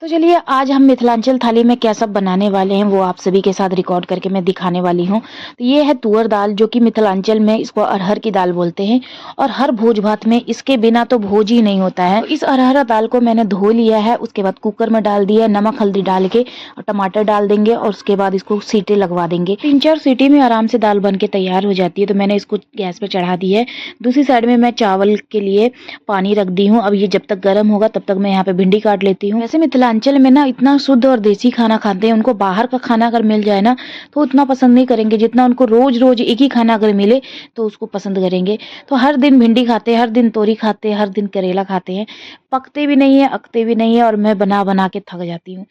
तो चलिए आज हम मिथिलांचल थाली में क्या सब बनाने वाले हैं वो आप सभी के साथ रिकॉर्ड करके मैं दिखाने वाली हूँ। तो ये है तुअर दाल, जो कि मिथिलांचल में इसको अरहर की दाल बोलते हैं और हर भोज भात में इसके बिना तो भोज ही नहीं होता है। तो इस अरहर दाल को मैंने धो लिया है, उसके बाद कुकर में डाल दिया, नमक हल्दी डाल के और टमाटर डाल देंगे और उसके बाद इसको सीटी लगवा देंगे। 3-4 सीटी में आराम से दाल बन के तैयार हो जाती है। तो मैंने इसको गैस पे चढ़ा दी है। दूसरी साइड में मैं चावल के लिए पानी रख दी हूँ। अब ये जब तक गर्म होगा तब तक मैं यहाँ पे भिंडी काट लेती हूँ। वैसे मिथिलांचल में ना इतना शुद्ध और देसी खाना खाते हैं, उनको बाहर का खाना अगर मिल जाए ना तो उतना पसंद नहीं करेंगे जितना उनको रोज रोज एक ही खाना अगर मिले तो उसको पसंद करेंगे। तो हर दिन भिंडी खाते हैं, हर दिन तोरी खाते हैं, हर दिन करेला खाते हैं। पकते भी नहीं है, अकते भी नहीं है और मैं बना बना के थक जाती हूँ।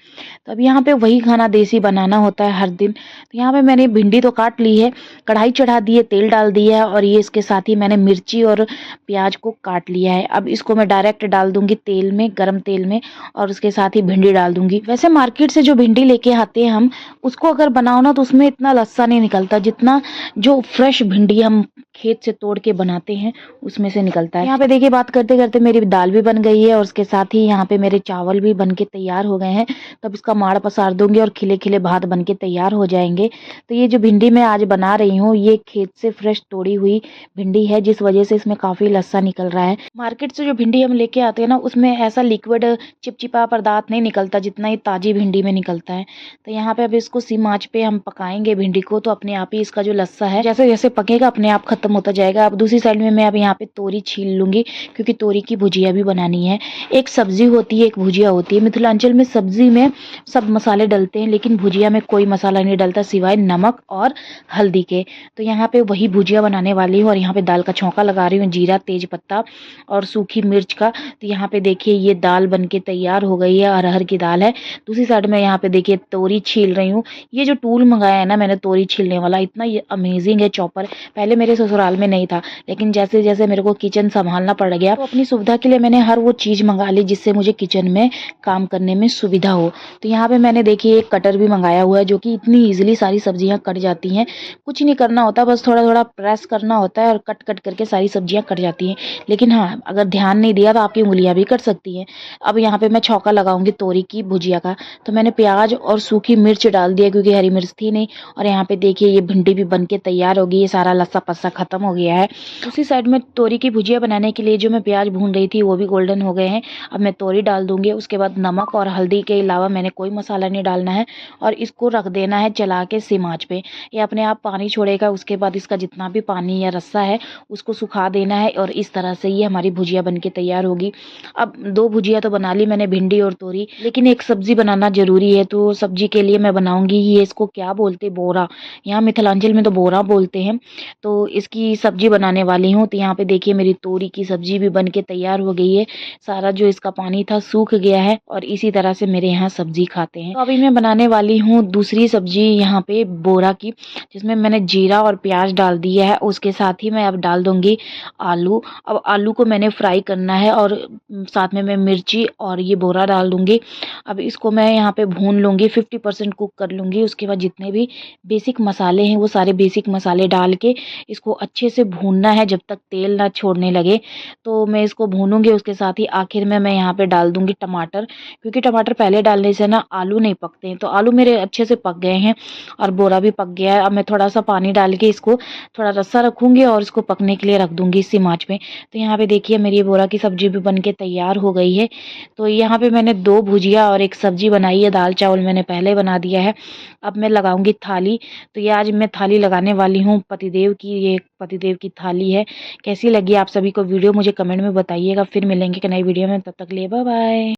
तो अब यहाँ पे वही खाना देसी बनाना होता है हर दिन। तो यहाँ पे मैंने भिंडी तो काट ली है, कढ़ाई चढ़ा दी है, तेल डाल दिया है और ये इसके साथ ही मैंने मिर्ची और प्याज को काट लिया है। अब इसको मैं डायरेक्ट डाल दूंगी तेल में, गरम तेल में, और उसके साथ ही भिंडी डाल दूंगी। वैसे मार्केट से जो भिंडी लेके आते हैं हम, उसको अगर बनाओ ना तो उसमें इतना लस्सा नहीं निकलता जितना जो फ्रेश भिंडी हम खेत से तोड़ के बनाते हैं उसमें से निकलता है। यहाँ पे देखिए बात करते करते मेरी दाल भी बन गई है और उसके साथ ही यहाँ पे मेरे चावल भी बन के तैयार हो गए हैं। तब इसका माड़ पसार दूंगी और खिले खिले भात बन के तैयार हो जाएंगे। तो ये जो भिंडी मैं आज बना रही हूँ ये खेत से फ्रेश तोड़ी हुई भिंडी है, जिस वजह से इसमें काफी लस्सा निकल रहा है। मार्केट से जो भिंडी हम लेके आते हैं ना उसमें ऐसा लिक्विड चिपचिपा पदार्थ नहीं निकलता जितना ये ताजी भिंडी में निकलता है। तो यहाँ पे अब इसको सिम आंच पे हम पकाएंगे भिंडी को, तो अपने आप ही इसका जो लस्सा है जैसे जैसे पकेगा अपने आप खत्म होता जाएगा। अब दूसरी साइड में मैं अब यहाँ पे तोरी छील लूंगी, क्योंकि तोरी की भुजिया भी बनानी है। एक सब्जी होती है, एक भुजिया होती है। मिथिलांचल में सब्जी में सब मसाले डलते हैं लेकिन भुजिया में कोई मसाला नहीं डलता सिवाय नमक और हल्दी के। तो यहाँ पे वही भुजिया बनाने वाली हूँ और यहाँ पे दाल का छौंका लगा रही हूँ, जीरा, तेज पत्ता और सूखी मिर्च का। तो यहाँ पे देखिए ये दाल बन के तैयार हो गई है, अरहर की दाल है। दूसरी साइड में यहाँ पे देखिए तोरी छील रही हूँ। ये जो टूल मंगाया है ना मैंने तोरी छीलने वाला, इतना ये अमेजिंग है चॉपर। पहले मेरे ससुराल में नहीं था, लेकिन जैसे जैसे मेरे को किचन संभालना पड़ गया तो अपनी सुविधा के लिए मैंने हर वो चीज़ मंगा ली जिससे मुझे किचन में काम करने में सुविधा हो। तो यहाँ पे मैंने देखिए एक कटर भी मंगाया हुआ है जो कि इतनी ईजिली सारी सब्जियां कट जाती हैं। कुछ नहीं करना होता, बस थोड़ा थोड़ा प्रेस करना होता है और कट कट करके सारी सब्जियां कट जाती हैं। लेकिन हाँ, अगर ध्यान नहीं दिया तो आपकी उंगलियां भी कट सकती हैं। अब यहाँ पे मैं छौंका लगाऊंगी तोरी की भुजिया का। तो मैंने प्याज और सूखी मिर्च डाल दिया क्योंकि हरी मिर्च थी नहीं। और यहाँ पे देखिए ये भिंडी भी बन के तैयार होगी, ये सारा लस्सा पस्सा खत्म हो गया है। उसी साइड में तोरी की भुजिया बनाने के लिए जो मैं प्याज भून रही थी वो भी गोल्डन हो गए हैं। अब मैं तोरी डाल दूंगी, उसके बाद नमक और हल्दी के अलावा मैंने कोई मसाला नहीं डालना है और इसको रख देना है चला के सिम आंच पे। ये अपने आप पानी छोड़ेगा, उसके बाद इसका जितना भी पानी या रस्सा है उसको सुखा देना है और इस तरह से ये हमारी भुजिया बन के तैयार होगी। अब 2 भुजिया तो बना ली मैंने, भिंडी और तोरी, लेकिन एक सब्जी बनाना जरूरी है। तो सब्जी के लिए मैं बनाऊंगी ये, इसको क्या बोलते, बोरा, यहाँ मिथिलांचल में तो बोरा बोलते हैं। तो इसकी सब्जी बनाने वाली हूँ। तो यहाँ पे देखिए मेरी तोरी की सब्जी भी बन के तैयार हो गई है। सारा जो इसका पानी था सूख गया है और इसी तरह से मेरे यहाँ सब्जी खाते हैं। तो अभी मैं बनाने वाली हूँ दूसरी सब्जी यहाँ पे बोरा की, जिसमें मैंने जीरा और प्याज डाल दिया है। उसके साथ ही मैं अब डाल दूंगी आलू। अब आलू को मैंने फ्राई करना है और साथ में मैं मिर्ची और ये बोरा डाल दूंगी। अब इसको मैं यहाँ पे भून लूंगी, 50% कुक कर लूंगी। उसके बाद जितने भी बेसिक मसाले हैं वो सारे बेसिक मसाले डाल के इसको अच्छे से भूनना है जब तक तेल ना छोड़ने लगे। तो मैं इसको भूनूंगी। उसके साथ ही आखिर में मैं यहाँ पे डाल दूंगी टमाटर, क्योंकि टमाटर पहले डालने से ना आलू नहीं पकते हैं। तो आलू मेरे अच्छे से पक गए हैं और बोरा भी पक गया है। अब मैं थोड़ा सा पानी डाल के इसको थोड़ा रस्सा रखूंगी और इसको पकने के लिए रख दूंगी इसी आंच में। तो यहाँ पे देखिए मेरी ये बोरा की सब्जी भी बन के तैयार हो गई है। तो यहाँ पे मैंने 2 भुजिया और एक सब्जी बनाई है, दाल चावल मैंने पहले बना दिया है। अब मैं लगाऊंगी थाली। तो ये आज मैं थाली लगाने वाली हूँ पतिदेव की, ये पतिदेव की थाली है। कैसी लगी आप सभी को वीडियो मुझे कमेंट में बताइएगा। फिर मिलेंगे एक नई वीडियो में, तब तक लिए बाय बाय।